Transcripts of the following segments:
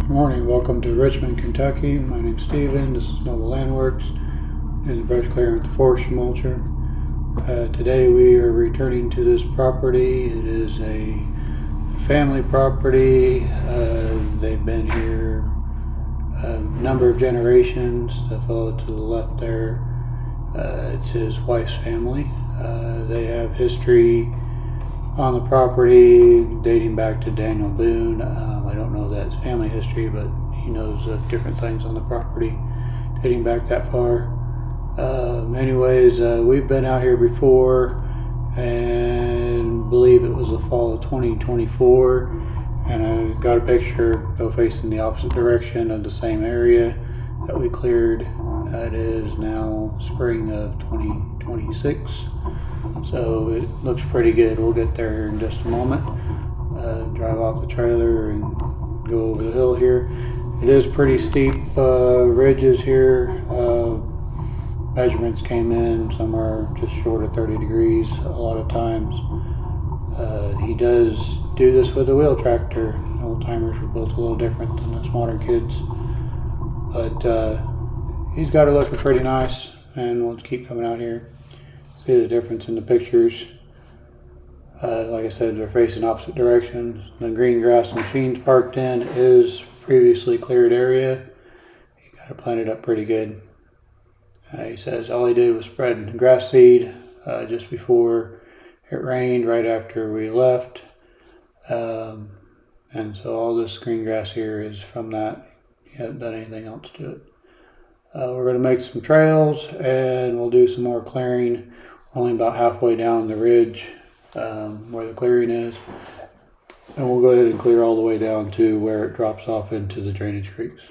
Good morning, welcome to Richmond, Kentucky. My name's Steven. This is Noble Landworks. Doing the brush clearing with the forestry mulcher. Today we are returning to this property. It is a family property. They've been here a number of generations. The fellow to the left there, it's his wife's family. They have history on the property dating back to Daniel Boone. I don't know that family history, but he knows of different things on the property dating back that far. Anyways, we've been out here before and believe it was the fall of 2024, and I got a picture go facing the opposite direction of the same area that we cleared. It is now spring of 2026. So it looks pretty good. We'll get there in just a moment. Drive off the trailer and go over the hill here. It is pretty steep ridges here. Measurements came in somewhere just short of 30 degrees a lot of times. He does do this with a wheel tractor. Old timers were built a little different than us modern kids. But he's got it looking pretty nice, and we'll keep coming out here. See the difference in the pictures. Like I said, they're facing opposite directions. The green grass machine's parked in is previously cleared area. He got it planted up pretty good. He says all he did was spread grass seed just before it rained, right after we left. And so all this green grass here is from that. He hasn't done anything else to it. We're going to make some trails and we'll do some more clearing. We're only about halfway down the ridge where the clearing is. And we'll go ahead and clear all the way down to where it drops off into the drainage creeks.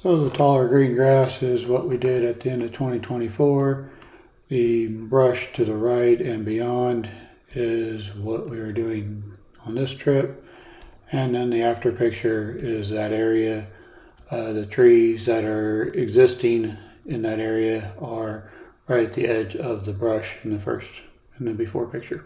So the taller green grass is what we did at the end of 2024. The brush to the right and beyond is what we are doing on this trip. And then the after picture is that area. The trees that are existing in that area are right at the edge of the brush in the before picture.